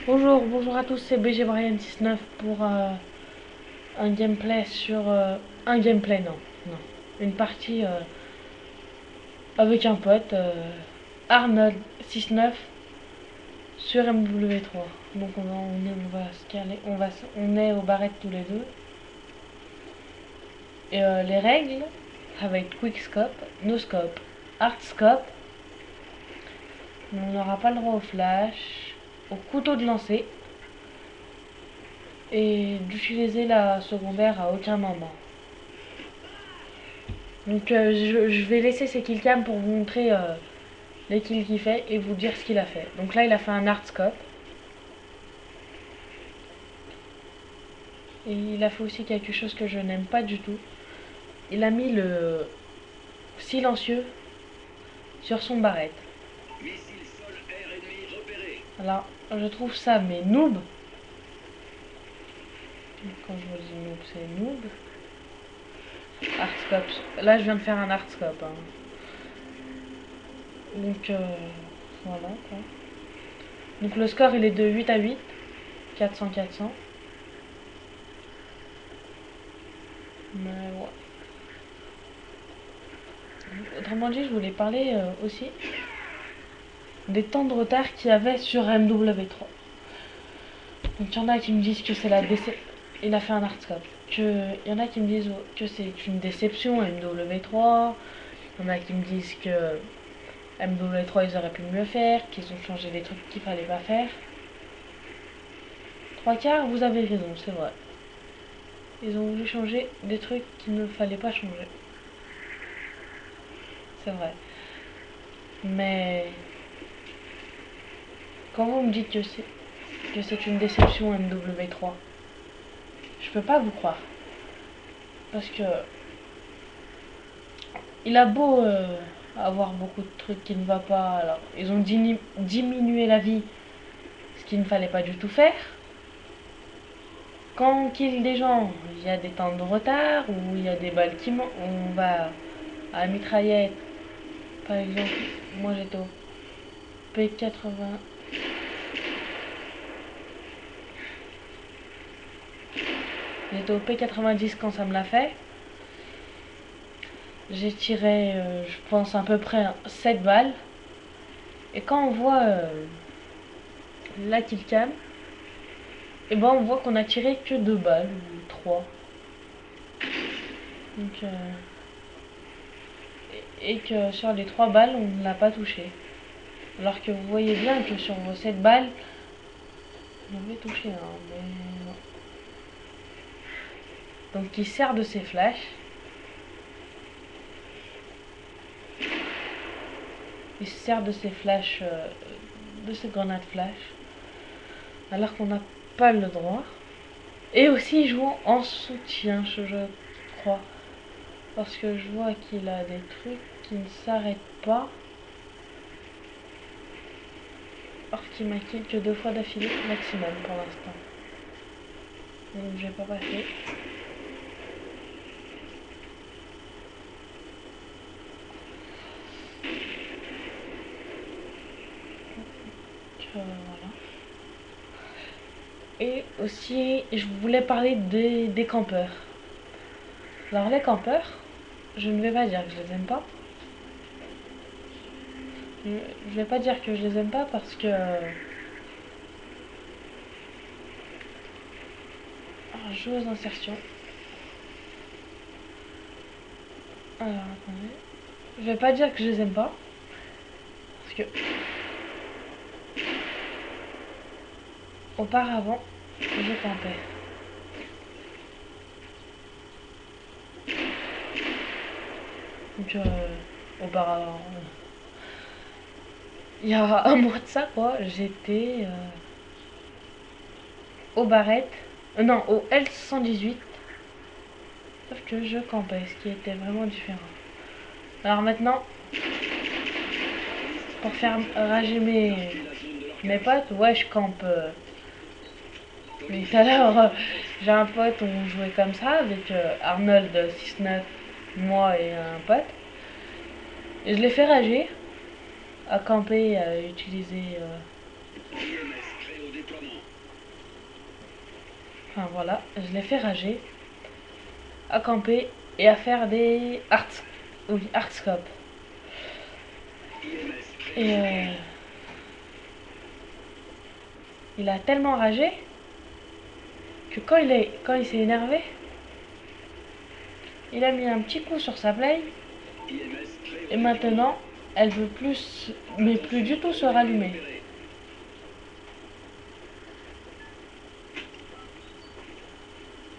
Bonjour à tous, c'est BG Brian 69 pour un gameplay sur un gameplay non, une partie avec un pote Arnold 69 sur MW3. Donc on va se caler, on est aux barrettes tous les deux. Et les règles avec Quickscope, NoScope, Hardscope. On n'aura pas le droit au flash, au couteau de lancer et d'utiliser la secondaire à aucun moment. Donc je vais laisser ses killcams pour vous montrer les kills qu'il fait et vous dire ce qu'il a fait. Donc là il a fait un hardscope. Et il a fait aussi quelque chose que je n'aime pas du tout. Il a mis le silencieux sur son barrette. Alors je trouve ça mais noob. Quand je vous dis noob c'est noob. Hardscope. Là je viens de faire un hardscope. Hein. Donc voilà quoi. Donc le score il est de 8 à 8. 400-400. Mais ouais. Autrement dit, je voulais parler aussi des temps de retard qu'il y avait sur MW3. Donc il y en a qui me disent que c'est la déception. Il a fait un hardscope. Il y en a qui me disent que c'est une déception MW3. Il y en a qui me disent que MW3 ils auraient pu mieux faire, qu'ils ont changé des trucs qu'il fallait pas faire. Trois quarts, vous avez raison, c'est vrai. Ils ont voulu changer des trucs qu'il ne fallait pas changer. C'est vrai. Mais quand vous me dites que c'est une déception MW3, je peux pas vous croire. Parce que il a beau avoir beaucoup de trucs qui ne va pas. Alors, ils ont diminué la vie, ce qu'il ne fallait pas du tout faire. Quand on kill des gens, il y a des temps de retard, ou il y a des balles qui manquent. On va à la mitraillette. Par exemple, moi j'étais au P80. J'étais au P90 quand ça me l'a fait. J'ai tiré, je pense, à peu près 7 balles. Et quand on voit la killcam, et ben on voit qu'on a tiré que 2 balles ou 3. Donc, et que sur les 3 balles, on ne l'a pas touché. Alors que vous voyez bien que sur vos 7 balles, on avait touché un. Mais non. Donc il sert de ses flashs. Il se sert de ses flashs, de ses grenades flash. Alors qu'on n'a pas le droit. Et aussi jouant en soutien, je crois. Parce que je vois qu'il a des trucs qui ne s'arrêtent pas. Or qu'il m'a kill que 2 fois d'affilée maximum pour l'instant. Donc j'ai pas passé. Voilà. Et aussi, je voulais parler des campeurs. Alors les campeurs, je ne vais pas dire que je les aime pas. Je vais pas dire que je les aime pas parce que joueuse d'insertion. Alors attendez. Je vais pas dire que je les aime pas. Parce que auparavant, je campais. Donc auparavant. Il y a un mois de ça quoi, j'étais aux barrettes. Non, au L118. Sauf que je campais, ce qui était vraiment différent. Alors maintenant, pour faire rager mes potes, ouais, je campe. Mais tout à l'heure, j'ai un pote, on jouait comme ça avec Arnold 69, moi et un pote. Et je l'ai fait rager, à camper, à utiliser Enfin voilà, je l'ai fait rager, à camper et à faire des hardscope. Et il a tellement ragé que quand il s'est énervé, il a mis un petit coup sur sa play et maintenant elle veut plus, mais plus du tout se rallumer.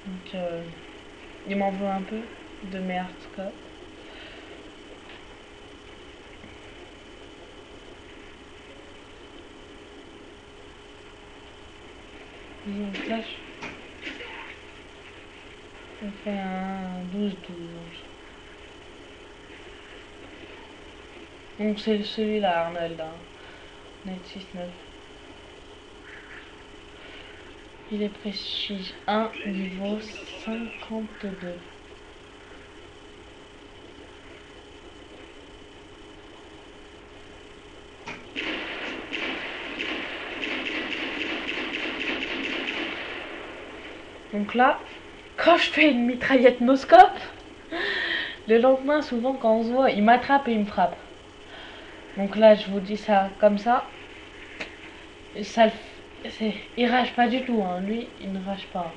Donc il m'en veut un peu de mes hardscope. Donc là, on fait un 12-12. Donc c'est celui-là, Arnold. Hein. Net 6-9. Il est prestige 1, niveau 52. Donc là, quand je fais une mitraillette no-scope, le lendemain, souvent quand on se voit, il m'attrape et il me frappe. Donc là, je vous dis ça comme ça. Ça il rage pas du tout, hein. Lui, il ne rage pas.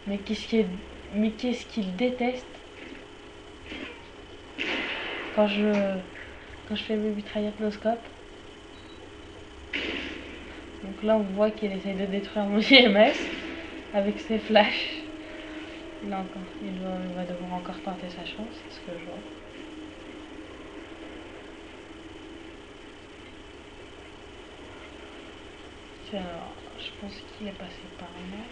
Mais qu'est-ce qu'il déteste quand je fais mes mitraillettes no-scope. Donc là, on voit qu'il essaye de détruire mon IMS avec ses flashs. Là encore, il va devoir encore tenter sa chance, c'est ce que je vois. Tiens, alors, je pense qu'il est passé par là.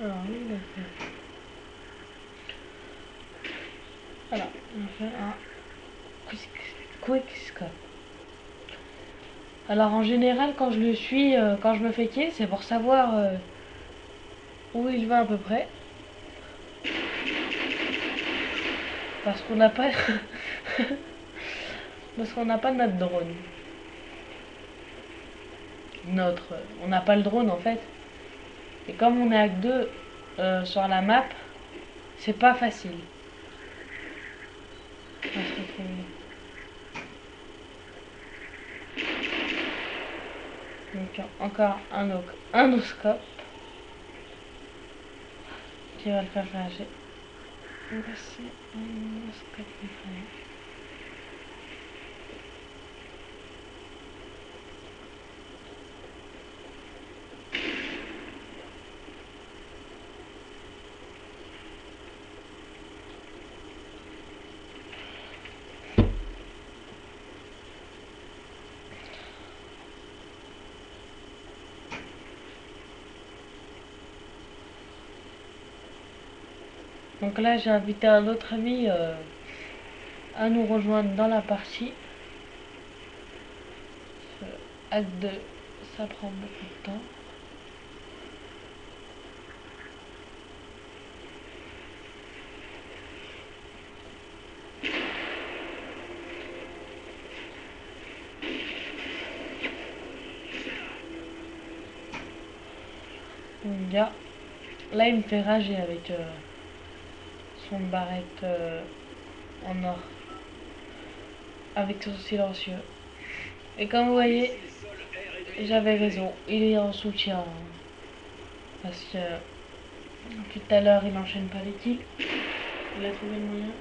Alors, lui, il a fait. Voilà, on fait un quick scope. Alors, en général, quand je le suis, quand je me fais kill, c'est pour savoir où il va à peu près. Parce qu'on n'a pas. Parce qu'on n'a pas notre drone. On n'a pas le drone en fait. Et comme on est à deux sur la map, c'est pas facile. Donc encore un oscope qui va le faire rager. Voici un oscope mitraillé. Donc là, j'ai invité un autre ami à nous rejoindre dans la partie. Acte 2, ça prend beaucoup de temps. Donc, là, il me fait rager avec son barrette en or. Avec son silencieux. Et comme vous voyez, j'avais raison. Il est en soutien. Hein, parce que tout à l'heure, il n'enchaîne pas les kills. Il a trouvé le moyen.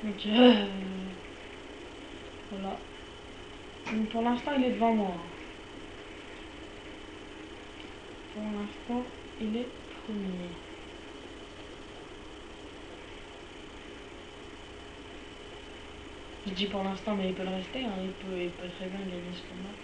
Donc voilà. Donc, pour l'instant il est devant moi. Pour l'instant il est premier. Je dis pour l'instant, mais il peut le rester, hein. Il peut très bien gagner ce combat.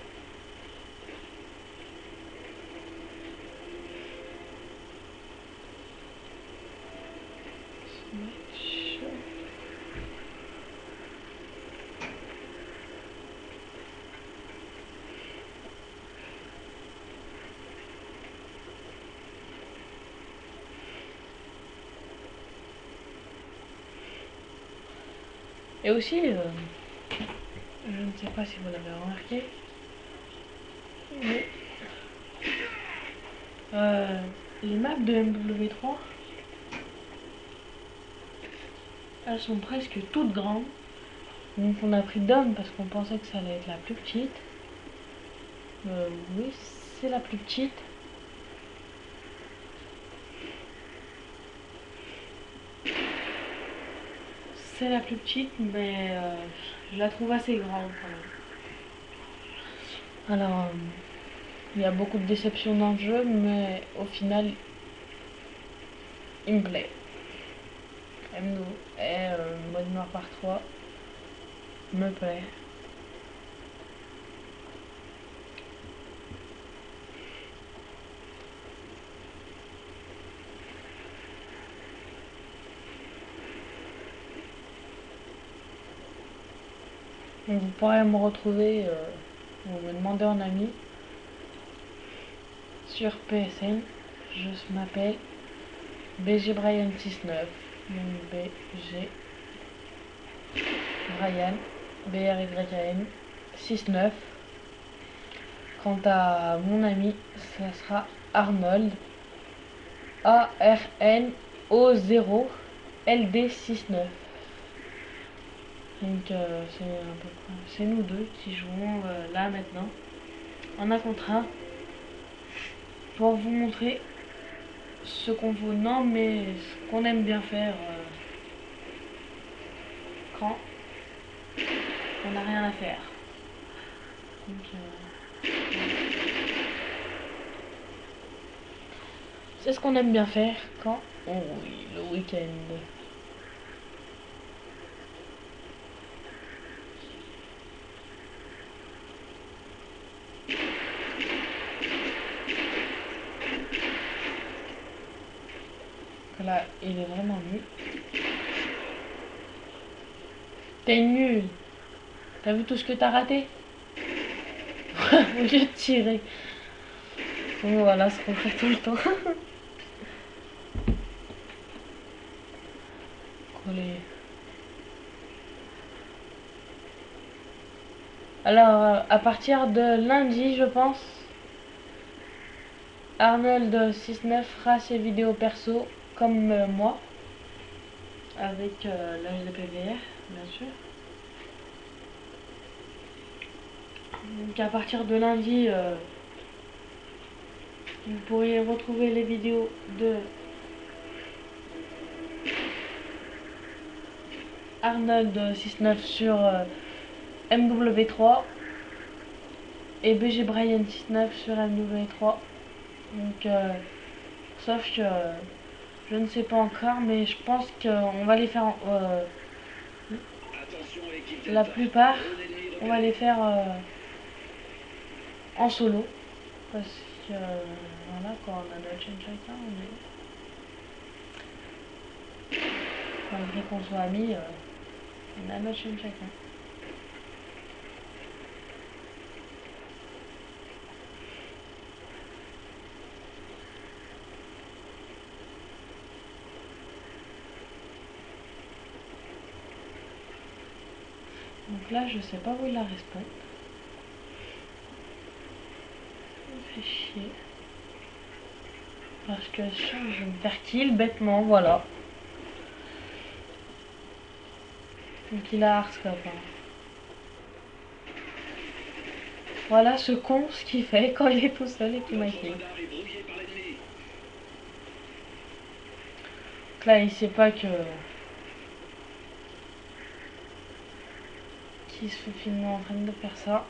Et aussi, je ne sais pas si vous l'avez remarqué, mais les maps de MW3, elles sont presque toutes grandes. Donc on a pris Dom parce qu'on pensait que ça allait être la plus petite. Oui, c'est la plus petite. C'est la plus petite, mais je la trouve assez grande quand même. Alors, il y a beaucoup de déceptions dans le jeu, mais au final, il me plaît. M2 et mode noir par 3 me plaît. Donc vous pourrez me retrouver, vous me demandez en ami sur PSN. Je m'appelle BG Brian 69. Donc BG Brian BRYAN 69. Quant à mon ami, ça sera Arnold ARNO0 LD69. Donc c'est nous deux qui jouons là maintenant en un contre un pour vous montrer ce qu'on vaut, non mais ce qu'on aime bien faire quand on n'a rien à faire. Donc, c'est ce qu'on aime bien faire quand on oui, le week-end. Là, il est vraiment nul. T'es nul. T'as vu tout ce que t'as raté? Au lieu de tirer. Bon, voilà ce qu'on fait tout le temps. Coller. Alors, à partir de lundi, je pense, Arnold 69 fera ses vidéos perso comme moi, avec l'HDPVR, bien sûr. Donc à partir de lundi, vous pourriez retrouver les vidéos de Arnold 69 sur MW3 et BG Brian 69 sur MW3. Donc, sauf que je ne sais pas encore, mais je pense qu'on va les faire la plupart, on va les faire en solo. Parce que voilà, quand on a notre chaîne chacun, malgré qu'on soit amis, on a notre chaîne chacun. Donc là, je sais pas où il a respawn. Ça me fait chier. Parce que je vais me faire kill bêtement, voilà. Donc il a hardscope. Hein. Voilà ce con, ce qu'il fait quand il est tout seul et qu'il m'a kill. Donc là, il sait pas que qui se fait filmer en train de faire ça.